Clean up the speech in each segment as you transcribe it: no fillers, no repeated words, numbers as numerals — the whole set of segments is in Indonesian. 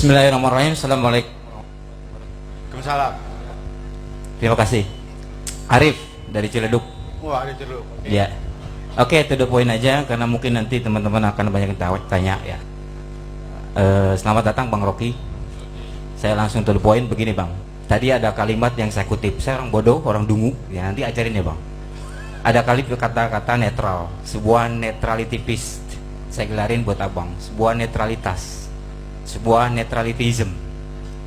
Bismillahirrahmanirrahim. Assalamualaikum. Waalaikumsalam. Terima kasih. Arif dari Ciledug. Wah, ada jeruk. Ya. Oke, to the point aja karena mungkin nanti teman-teman akan banyak yang tanya ya. Selamat datang Bang Rocky. Saya langsung to the point begini Bang. Tadi ada kalimat yang saya kutip. Saya orang bodoh, orang dungu. Ya nanti ajarin ya Bang. Ada kata-kata netral, sebuah neutrality piece. Saya gelarin buat Abang, sebuah netralitas, sebuah neutralitism,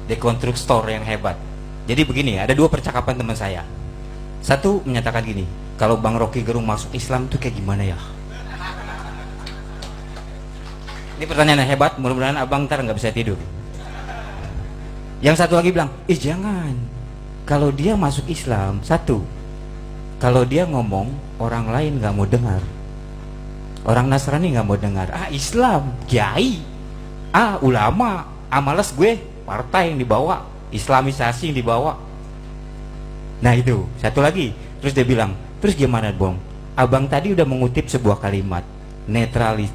dekonstruktor yang hebat. Jadi begini, ada dua percakapan teman saya. Satu menyatakan gini, kalau Bang Rocky Gerung masuk Islam itu kayak gimana ya? Ini pertanyaan yang hebat, mudah-mudahan Abang ntar nggak bisa tidur. Yang satu lagi bilang, jangan. Kalau dia masuk Islam, satu, kalau dia ngomong orang lain nggak mau dengar, orang Nasrani nggak mau dengar. Islam, kiai, ulama, males gue, partai yang dibawa, Islamisasi yang dibawa. Nah itu, satu lagi. Terus dia bilang, terus gimana Bang? Abang tadi udah mengutip sebuah kalimat, netral.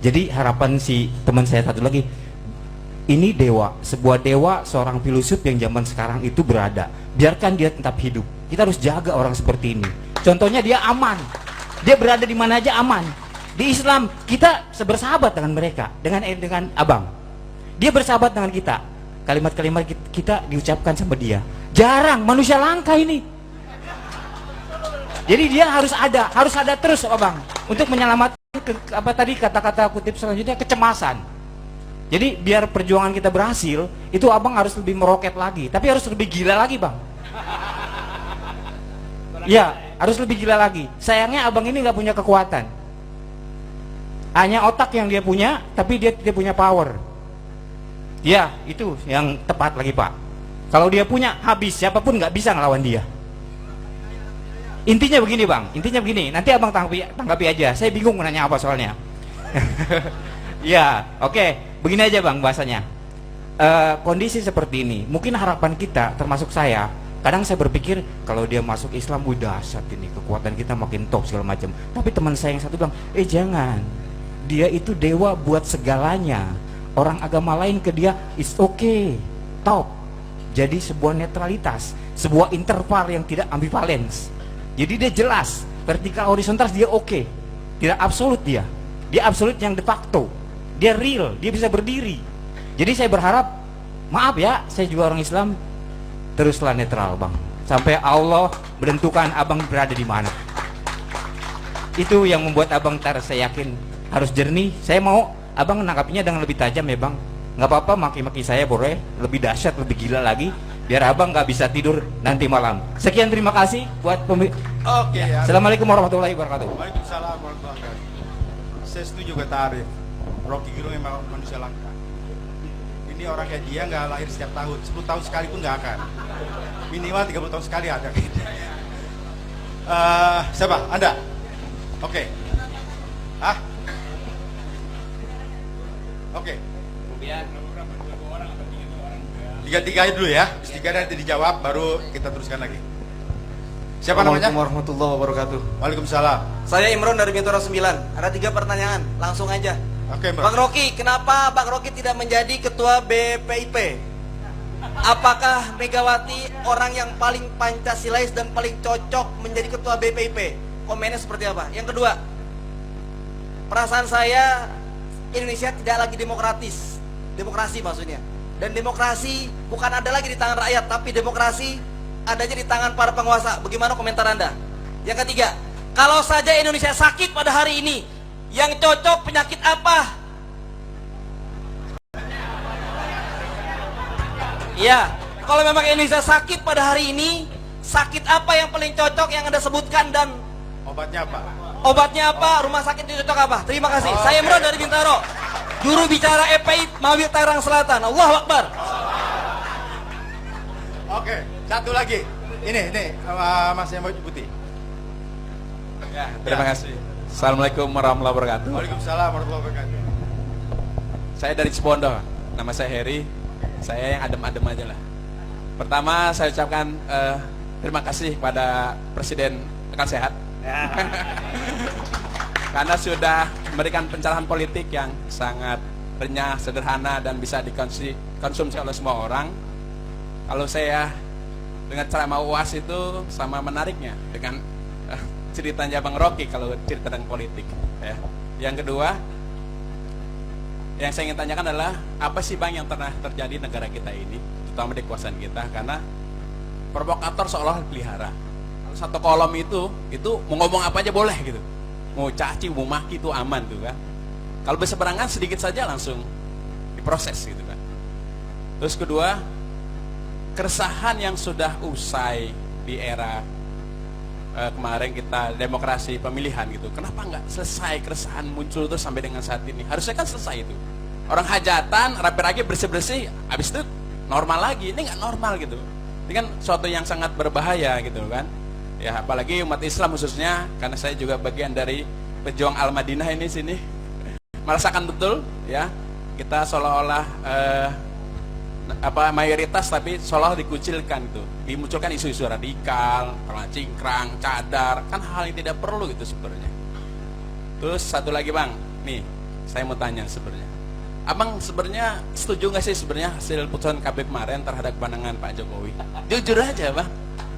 Jadi harapan si teman saya satu lagi, ini dewa, sebuah dewa, seorang filosof yang zaman sekarang itu berada. Biarkan dia tetap hidup. Kita harus jaga orang seperti ini. Contohnya dia aman. Dia berada di mana aja aman. Di Islam kita bersahabat dengan mereka, dengan Abang. Dia bersahabat dengan kita. Kalimat-kalimat kita diucapkan sama dia. Jarang, manusia langka ini. Jadi dia harus ada terus Abang untuk menyelamatkan kata-kata kutip selanjutnya, kecemasan. Jadi biar perjuangan kita berhasil, itu Abang harus lebih meroket lagi, tapi harus lebih gila lagi Bang. Ya, harus lebih gila lagi. Sayangnya Abang ini nggak punya kekuatan. Hanya otak yang dia punya, tapi dia tidak punya power. Ya, itu yang tepat lagi Pak. Kalau dia punya, habis, siapapun nggak bisa ngelawan dia. Intinya begini Bang, intinya begini. Nanti Abang tanggapi aja. Saya bingung menanya apa soalnya. Ya, oke. Begini aja Bang bahasanya. Kondisi seperti ini, mungkin harapan kita, termasuk saya, kadang saya berpikir kalau dia masuk Islam, udah dahsyat ini, kekuatan kita makin top segala macam. Tapi teman saya yang satu bilang, jangan. Dia itu dewa buat segalanya. Orang agama lain ke dia is okay, top. Jadi sebuah netralitas, sebuah interval yang tidak ambivalens. Jadi dia jelas, vertikal horizontal dia oke. Tidak absolut dia. Dia absolut yang de facto. Dia real, dia bisa berdiri. Jadi saya berharap, maaf ya, saya juga orang Islam, teruslah netral Bang, sampai Allah menentukan Abang berada di mana. Itu yang membuat Abang saya yakin harus jernih. Saya mau Abang menangkapinya dengan lebih tajam ya Bang. Nggak apa-apa maki-maki saya boleh, lebih dahsyat, lebih gila lagi, biar Abang nggak bisa tidur nanti malam. Sekian, terima kasih buat Oke, ya. Assalamualaikum warahmatullahi wabarakatuh. Waalaikumsalam warahmatullahi wabarakatuh. Saya setuju kata Arif. Rocky Gerung memang manusia langka. Ini orang kayak dia nggak lahir setiap tahun, 10 tahun sekali pun nggak akan. Minimal 30 tahun sekali ada. Siapa? Anda? Oke. Oke. Tiga-tiga aja dulu ya. Tiga nanti dijawab, baru kita teruskan lagi. Siapa namanya? Assalamualaikum warahmatullahi wabarakatuh. Waalaikumsalam. Saya Imron dari Bintaro 9. Ada 3 pertanyaan, langsung aja. Oke, Bang. Bang Rocky, kenapa Bang Rocky tidak menjadi ketua BPIP? Apakah Megawati orang yang paling Pancasilais dan paling cocok menjadi ketua BPIP? Komennya seperti apa? Yang kedua, perasaan saya Indonesia tidak lagi demokratis. Demokrasi maksudnya. Dan demokrasi bukan ada lagi di tangan rakyat, tapi demokrasi adanya di tangan para penguasa. Bagaimana komentar Anda? Yang ketiga, kalau saja Indonesia sakit pada hari ini, yang cocok penyakit apa? Iya, kalau memang Indonesia sakit pada hari ini, sakit apa yang paling cocok yang Anda sebutkan dan Obatnya apa? obatnya apa? Rumah sakit yang cocok apa? Terima kasih. Saya Imron dari Bintaro. Juru bicara EPI Mawir Tangerang Selatan. Allahu Akbar. Oke, satu lagi. Ini Mas yang baju putih. Ya, terima kasih. Assalamualaikum warahmatullahi wabarakatuh. Waalaikumsalam warahmatullahi wabarakatuh. Saya dari Cipondo. Nama saya Heri. Saya yang adem-adem aja lah. Pertama saya ucapkan terima kasih kepada Presiden Akal Sehat. Karena sudah memberikan pencerahan politik yang sangat renyah, sederhana, dan bisa dikonsumsi oleh semua orang. Kalau saya dengan ceramah UAS itu sama menariknya dengan ceritanya Bang Rocky kalau cerita tentang politik. Ya. Yang kedua, yang saya ingin tanyakan adalah apa sih Bang yang pernah terjadi di negara kita ini, terutama di kekuasaan kita, karena provokator seolah pelihara. Kalau satu kolom itu mau ngomong apa aja boleh gitu, mau caci, mau maki itu aman tuh kan. Kalau berseberangan sedikit saja langsung diproses gitu kan. Terus kedua, keresahan yang sudah usai di era kemarin kita demokrasi pemilihan gitu. Kenapa nggak selesai keresahan muncul terus sampai dengan saat ini? Harusnya kan selesai itu. Orang hajatan, rapi-rapi, bersih-bersih, habis itu normal lagi. Ini nggak normal gitu. Ini kan suatu yang sangat berbahaya gitu kan. Ya apalagi umat Islam khususnya, karena saya juga bagian dari pejuang Al-Madinah ini sini. Merasakan betul ya, kita seolah-olah mayoritas tapi seolah dikucilkan itu, dimunculkan isu-isu radikal, cingkrang, cadar, kan hal yang tidak perlu itu sebenarnya. Terus satu lagi Bang, nih saya mau tanya sebenarnya, Abang sebenarnya setuju nggak sih sebenarnya hasil putusan KP kemarin terhadap pandangan Pak Jokowi? Jujur aja Bang.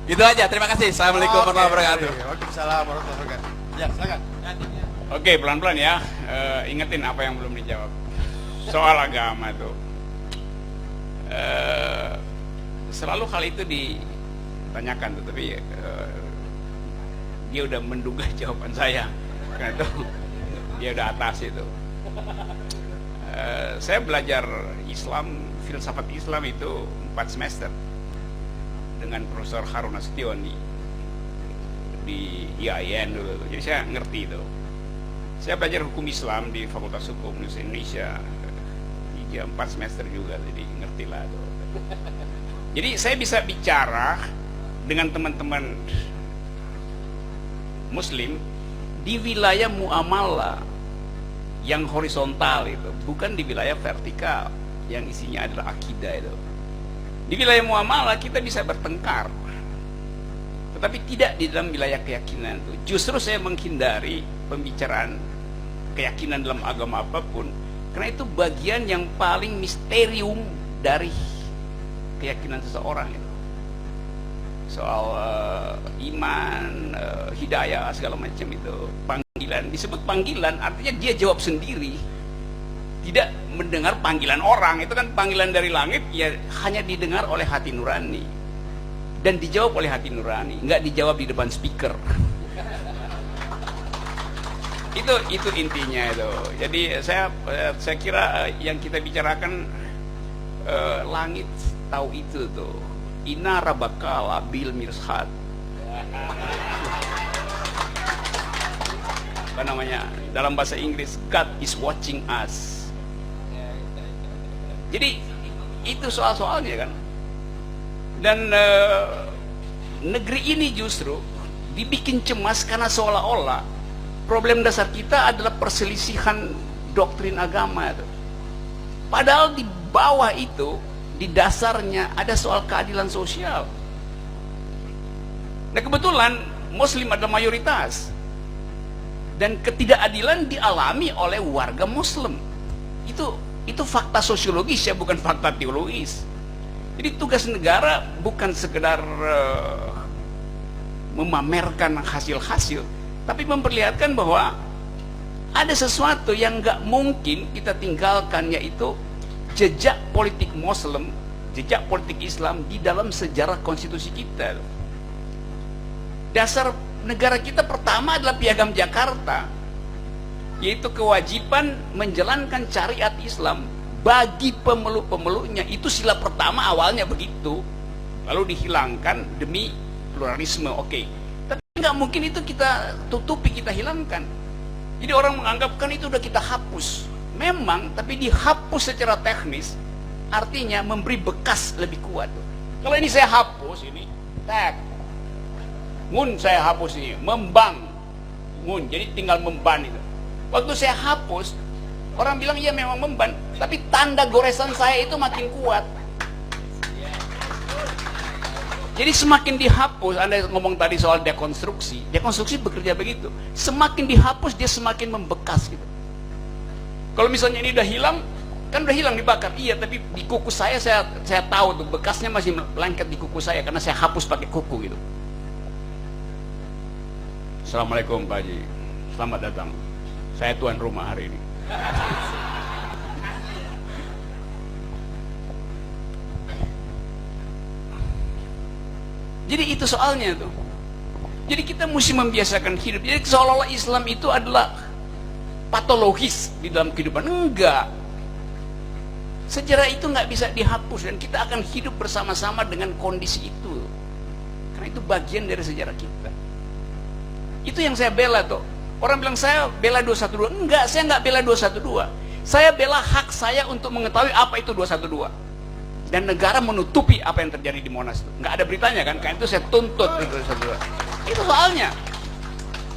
Itu aja, terima kasih. Assalamualaikum warahmatullahi wabarakatuh. Waalaikumsalam warahmatullahi wabarakatuh. Ya, silakan. Oke, pelan-pelan ya. Ingetin apa yang belum dijawab. Soal agama tuh. Selalu hal itu ditanyakan tuh, tapi dia udah menduga jawaban saya. Karena itu dia udah atas itu. Saya belajar Islam, filsafat Islam itu 4 semester dengan Profesor Harun Nasution di IAIN dulu. Jadi saya ngerti itu. Saya belajar hukum Islam di Fakultas Hukum Universitas Indonesia 3-4 semester juga, jadi ngerti lah itu. Jadi saya bisa bicara dengan teman-teman Muslim di wilayah muamalah yang horizontal itu, bukan di wilayah vertikal yang isinya adalah akidah itu. Di wilayah muamalah kita bisa bertengkar, tetapi tidak di dalam wilayah keyakinan itu. Justru saya menghindari pembicaraan keyakinan dalam agama apapun, karena itu bagian yang paling misterium dari keyakinan seseorang itu. Soal iman, hidayah, segala macam itu, panggilan, disebut panggilan artinya dia jawab sendiri, tidak mendengar panggilan orang. Itu kan panggilan dari langit, ya hanya didengar oleh hati nurani dan dijawab oleh hati nurani, nggak dijawab di depan speaker. Itu intinya itu. Jadi saya kira yang kita bicarakan langit tahu itu tuh. Inna rabbaka bil mirsad. Apa namanya? Dalam bahasa Inggris, God is watching us. Jadi itu soal-soalnya kan. Dan negeri ini justru dibikin cemas karena seolah-olah problem dasar kita adalah perselisihan doktrin agama itu. Padahal di bawah itu, di dasarnya ada soal keadilan sosial. Nah kebetulan Muslim adalah mayoritas, dan ketidakadilan dialami oleh warga Muslim. Itu fakta sosiologis ya, bukan fakta teologis. Jadi tugas negara bukan sekedar memamerkan hasil-hasil, tapi memperlihatkan bahwa ada sesuatu yang nggak mungkin kita tinggalkan, yaitu jejak politik Muslim, jejak politik Islam di dalam sejarah konstitusi kita. Dasar negara kita pertama adalah Piagam Jakarta, yaitu kewajiban menjalankan syariat Islam bagi pemeluk-pemeluknya. Itu sila pertama awalnya begitu, lalu dihilangkan demi pluralisme. Oke, tapi nggak mungkin itu kita tutupi, kita hilangkan. Jadi orang menganggapkan itu udah kita hapus. Memang, tapi dihapus secara teknis, artinya memberi bekas lebih kuat. Kalau ini saya hapus, ini tag ngun, saya hapus ini membang ngun, jadi tinggal memban itu. Waktu saya hapus, orang bilang iya memang memban, tapi tanda goresan saya itu makin kuat. Jadi semakin dihapus, Anda ngomong tadi soal dekonstruksi bekerja begitu. Semakin dihapus dia semakin membekas gitu. Kalau misalnya ini udah hilang, Kan udah hilang dibakar. Iya, tapi di kuku saya tahu tuh bekasnya masih lengket di kuku saya karena saya hapus pakai kuku gitu. Assalamualaikum Pak Haji, selamat datang. Saya tuan rumah hari ini. Jadi itu soalnya tuh. Jadi kita mesti membiasakan hidup. Jadi seolah-olah Islam itu adalah patologis di dalam kehidupan. Enggak. Sejarah itu nggak bisa dihapus dan kita akan hidup bersama-sama dengan kondisi itu. Karena itu bagian dari sejarah kita. Itu yang saya bela tuh. Orang bilang saya bela 212. Enggak, saya nggak bela 212. Saya bela hak saya untuk mengetahui apa itu 212. Dan negara menutupi apa yang terjadi di Monas itu. Nggak ada beritanya kan? Karena itu saya tuntut di 212. Itu soalnya.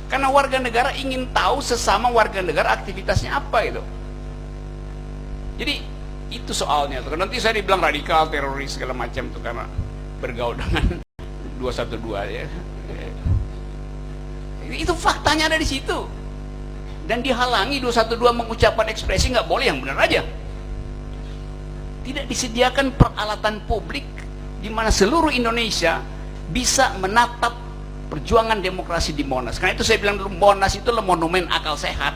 Karena warga negara ingin tahu sesama warga negara aktivitasnya apa itu. Jadi itu soalnya tuh. Nanti saya dibilang radikal, teroris segala macam tuh karena bergaul dengan 212 ya. Itu faktanya ada di situ. Dan dihalangi 212 mengucapkan ekspresi nggak boleh, yang benar aja. Tidak disediakan peralatan publik di mana seluruh Indonesia bisa menatap perjuangan demokrasi di Monas. Karena itu saya bilang dulu Monas itu adalah monumen akal sehat.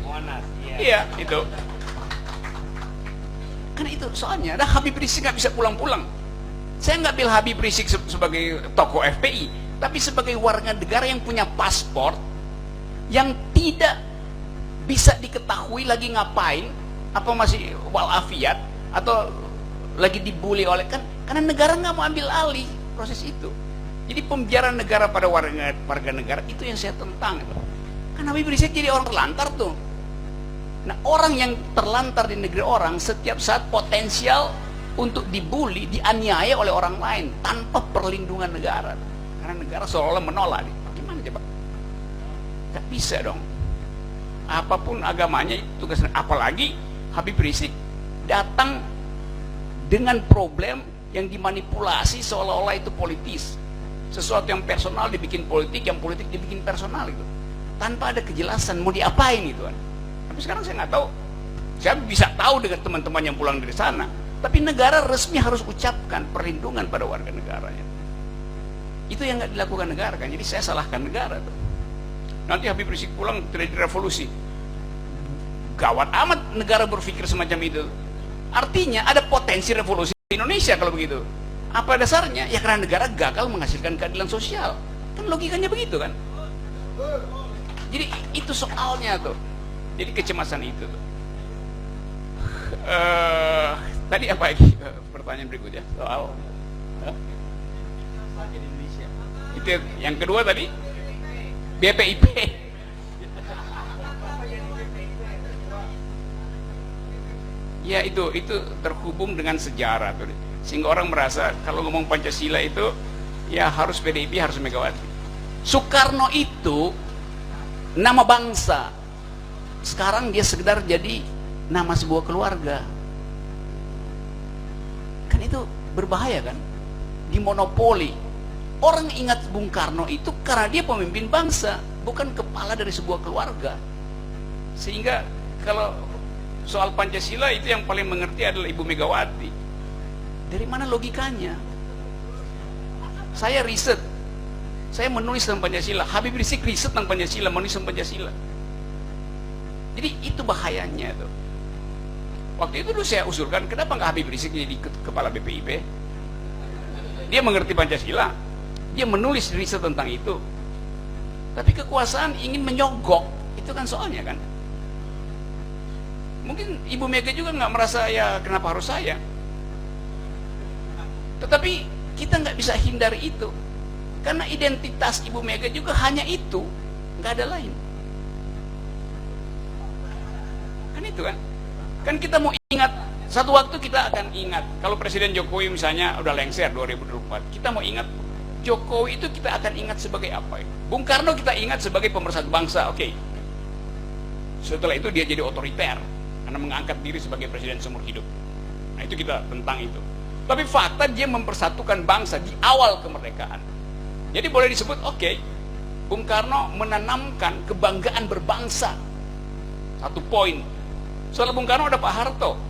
Monas, Iya, itu. Karena itu soalnya, ada Habib Rizik nggak bisa pulang-pulang. Saya nggak bilang Habib Rizik sebagai tokoh FPI, tapi sebagai warga negara yang punya paspor, yang tidak bisa diketahui lagi ngapain, apa masih walafiat, atau lagi dibully oleh kan, karena negara nggak mau ambil alih proses itu. Jadi pembiaran negara pada warga negara itu yang saya tentang. Kan Habib Rizik jadi orang terlantar tuh. Nah, orang yang terlantar di negeri orang setiap saat potensial untuk dibully, dianiaya oleh orang lain tanpa perlindungan negara. Karena negara seolah-olah menolak. Gimana coba? Gak bisa dong. Apapun agamanya itu tugasnya. Apalagi Habib Rizik datang dengan problem yang dimanipulasi seolah-olah itu politis. Sesuatu yang personal dibikin politik, yang politik dibikin personal itu. Tanpa ada kejelasan mau diapain itu kan. Tapi sekarang saya nggak tahu. Saya bisa tahu dengan teman-teman yang pulang dari sana. Tapi negara resmi harus ucapkan perlindungan pada warga negaranya. Itu yang nggak dilakukan negara kan. Jadi saya salahkan negara tuh. Nanti Habib Rizik pulang terjadi revolusi. Gawat amat negara berpikir semacam itu. Artinya ada potensi revolusi di Indonesia kalau begitu. Apa dasarnya? Ya karena negara gagal menghasilkan keadilan sosial. Kan logikanya begitu kan. Jadi itu soalnya tuh. Jadi kecemasan itu tuh. Tadi apa lagi pertanyaan berikutnya soal Indonesia. Itu yang kedua tadi BPIP. Ya itu terhubung dengan sejarah tuh. Sehingga orang merasa kalau ngomong Pancasila itu ya harus PDIP, harus Megawati. Soekarno itu nama bangsa. Sekarang dia sekedar jadi nama sebuah keluarga. Kan itu berbahaya kan? Dimonopoli. Orang ingat Bung Karno itu karena dia pemimpin bangsa, bukan kepala dari sebuah keluarga. Sehingga kalau soal Pancasila itu yang paling mengerti adalah Ibu Megawati. Dari mana logikanya? Saya riset. Saya menulis tentang Pancasila. Habib Rizik riset tentang Pancasila, menulis tentang Pancasila. Jadi itu bahayanya tuh. Waktu itu dulu saya usulkan, kenapa nggak Habib Rizik jadi kepala BPIP? Dia mengerti Pancasila, dia menulis riset tentang itu. Tapi kekuasaan ingin menyogok, itu kan soalnya kan. Mungkin Ibu Mega juga nggak merasa ya kenapa harus saya. Tetapi kita nggak bisa hindari itu, karena identitas Ibu Mega juga hanya itu, nggak ada lain. Kan itu kan kita mau ingat, satu waktu kita akan ingat kalau Presiden Jokowi misalnya udah lengser 2024, kita mau ingat Jokowi itu kita akan ingat sebagai apa ya? Bung Karno kita ingat sebagai pemersatu bangsa, oke. Setelah itu dia jadi otoriter karena mengangkat diri sebagai presiden seumur hidup. Nah itu kita tentang itu. Tapi fakta dia mempersatukan bangsa di awal kemerdekaan. Jadi boleh disebut oke, Bung Karno menanamkan kebanggaan berbangsa. Satu poin. Soal Bung Karno ada Pak Harto.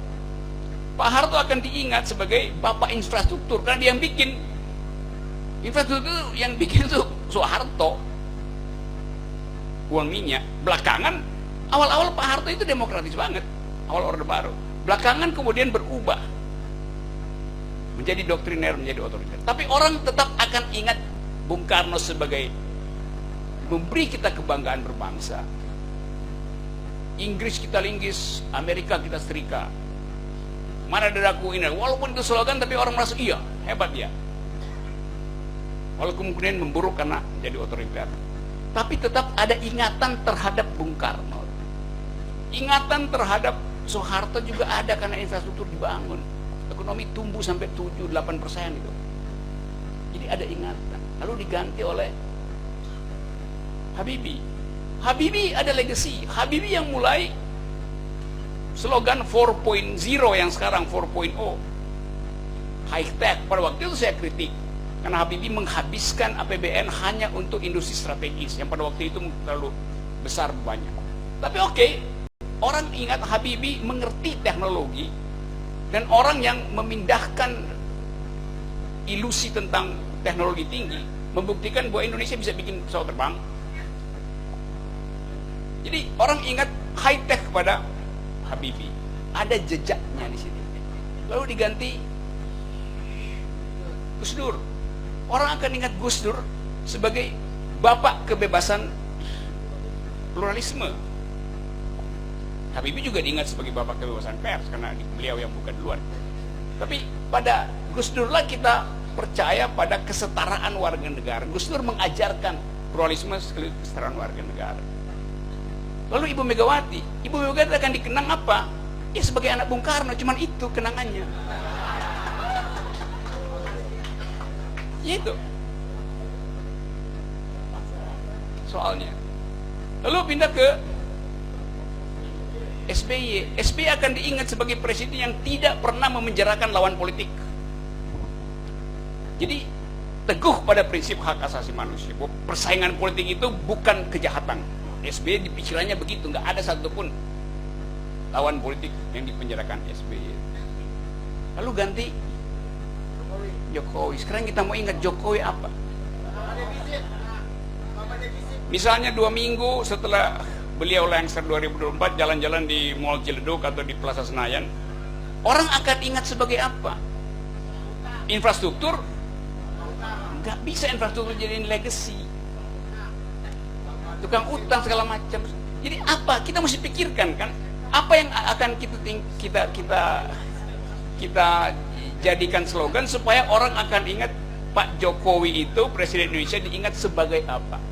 Pak Harto akan diingat sebagai bapak infrastruktur karena dia yang bikin infrastruktur, yang bikin itu Soeharto, uang minyak. Belakangan, awal-awal Pak Harto itu demokratis banget, awal Orde Baru. Belakangan kemudian berubah menjadi doktriner, menjadi otoriter. Tapi orang tetap akan ingat Bung Karno sebagai memberi kita kebanggaan berbangsa. Inggris kita linggis, Amerika kita setrika. Mana dadaku ini? Walaupun itu slogan, tapi orang merasa iya, hebat dia. Walaupun kemudian memburuk karena jadi otoriter. Tapi tetap ada ingatan terhadap Bung Karno. Ingatan terhadap Soeharto juga ada karena infrastruktur dibangun. Ekonomi tumbuh sampai 7-8% itu. Jadi ada ingatan. Lalu diganti oleh Habibie. Habibie ada legacy. Habibie yang mulai slogan 4.0 yang sekarang 4.0. High tech. Pada waktu itu saya kritik. Karena Habibie menghabiskan APBN hanya untuk industri strategis. Yang pada waktu itu terlalu besar banyak. Tapi oke, orang ingat Habibie mengerti teknologi. Dan orang yang memindahkan ilusi tentang teknologi tinggi. Membuktikan bahwa Indonesia bisa bikin pesawat terbang. Jadi orang ingat high tech kepada Habibie. Ada jejaknya di sini. Lalu diganti Gus Dur. Orang akan ingat Gus Dur sebagai bapak kebebasan pluralisme. Habibie juga diingat sebagai bapak kebebasan pers karena beliau yang buka duluan. Tapi pada Gus Dur lah kita percaya pada kesetaraan warga negara. Gus Dur mengajarkan pluralisme sekaligus kesetaraan warga negara. Lalu Ibu Megawati akan dikenang apa? Ya sebagai anak Bung Karno, cuman itu kenangannya. Ya itu soalnya. Lalu pindah ke SBY. SBY akan diingat sebagai presiden yang tidak pernah memenjarakan lawan politik. Jadi teguh pada prinsip hak asasi manusia. Persaingan politik itu bukan kejahatan. SBY di pikirannya begitu, nggak ada satupun lawan politik yang dipenjarakan SBY. Lalu ganti Jokowi. Sekarang kita mau ingat Jokowi apa? Misalnya 2 minggu setelah beliau lengser 2024 jalan-jalan di Mall Ciledug atau di Plaza Senayan, orang akan ingat sebagai apa? Infrastruktur? Nggak bisa infrastruktur jadiin legacy. Tukang utang segala macam. Jadi apa? Kita mesti pikirkan kan, apa yang akan kita jadikan slogan supaya orang akan ingat Pak Jokowi itu presiden Indonesia diingat sebagai apa?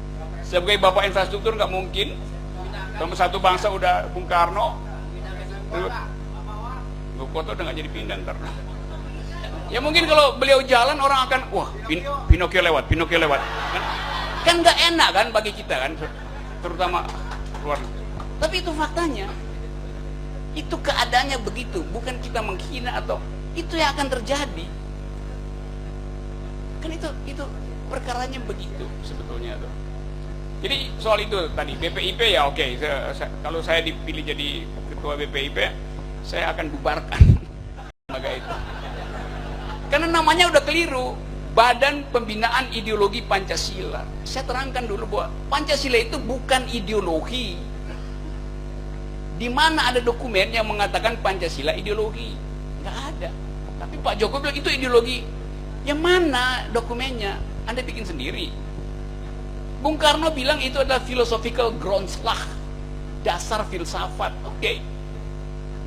Sebagai bapak infrastruktur nggak mungkin. Nomor satu bangsa udah Bung Karno. Kota udah nggak jadi pindah ntar. Ya mungkin kalau beliau jalan orang akan wah Pinocchio lewat. Kan nggak enak kan bagi kita kan, terutama luar. Tapi itu faktanya, itu keadaannya begitu, bukan kita menghina atau itu yang akan terjadi. Kan itu perkaranya begitu sebetulnya tuh. Jadi soal itu tadi BPIP ya oke. Kalau saya dipilih jadi ketua BPIP, saya akan bubarkan lembaga itu. Karena namanya udah keliru. Badan Pembinaan Ideologi Pancasila. Saya terangkan dulu bahwa Pancasila itu bukan ideologi. Di mana ada dokumen yang mengatakan Pancasila ideologi? Nggak ada. Tapi Pak Jokowi bilang itu ideologi. Yang mana dokumennya? Anda bikin sendiri. Bung Karno bilang itu adalah philosophical groundslag, dasar filsafat. Oke.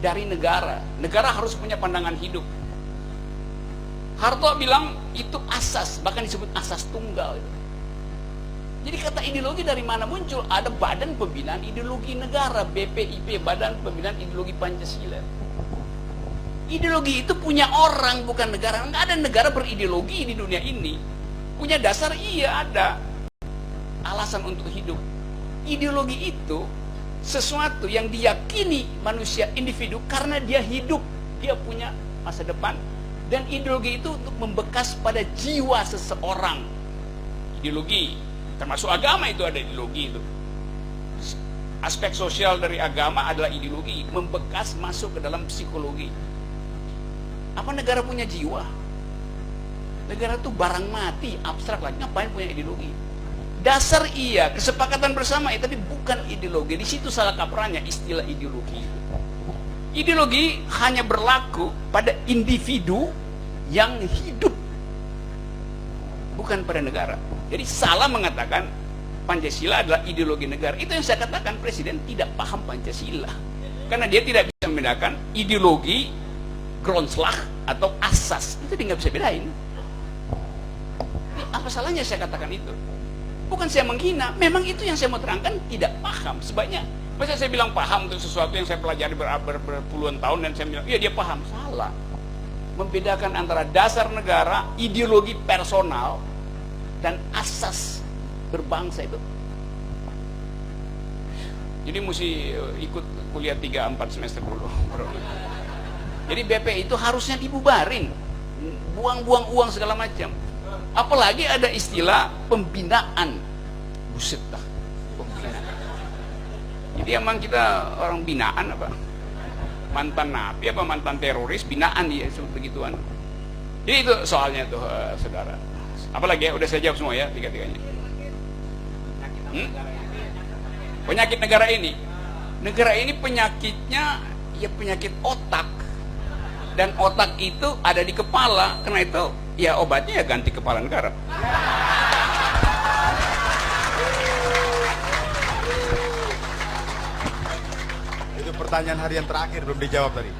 Dari negara. Negara harus punya pandangan hidup. Harto bilang itu asas, bahkan disebut asas tunggal. Jadi kata ideologi dari mana muncul? Ada Badan Pembinaan Ideologi Negara, BPIP, Badan Pembinaan Ideologi Pancasila. Ideologi itu punya orang, bukan negara. Nggak ada negara berideologi di dunia ini. Punya dasar, iya ada. Alasan untuk hidup. Ideologi itu sesuatu yang diyakini manusia individu karena dia hidup, dia punya masa depan. Dan ideologi itu untuk membekas pada jiwa seseorang. Ideologi, termasuk agama itu ada ideologi itu. Aspek sosial dari agama adalah ideologi, membekas masuk ke dalam psikologi. Apa negara punya jiwa? Negara itu barang mati, abstrak lagi. Ngapain punya ideologi? Dasar iya, kesepakatan bersama itu, tapi bukan ideologi. Di situ salah kaprahnya istilah ideologi itu. Ideologi hanya berlaku pada individu yang hidup, bukan pada negara. Jadi salah mengatakan Pancasila adalah ideologi negara. Itu yang saya katakan, Presiden tidak paham Pancasila. Karena dia tidak bisa membedakan ideologi, Grondslag, atau asas. Itu dia nggak bisa bedain. Apa salahnya saya katakan itu? Bukan saya menghina, memang itu yang saya mau terangkan, tidak paham. Sebaiknya, masa saya bilang paham untuk sesuatu yang saya pelajari berpuluhan tahun, dan saya bilang, iya dia paham. Salah. Membedakan antara dasar negara, ideologi personal, dan asas berbangsa itu. Jadi mesti ikut kuliah 3-4 semester dulu. Jadi BP itu harusnya dibubarin, buang-buang uang segala macam. Apalagi ada istilah pembinaan. Buset dah, pembinaan. Jadi emang kita orang binaan apa? Mantan napi apa mantan teroris, binaan dia begituan. Jadi itu soalnya tuh saudara. Apalagi ya, udah saya jawab semua ya, tiga-tiganya. Penyakit negara ini. Negara ini penyakitnya ya penyakit otak. Dan otak itu ada di kepala. Karena itu ya obatnya ya ganti kepala negara. Itu pertanyaan harian terakhir belum dijawab tadi.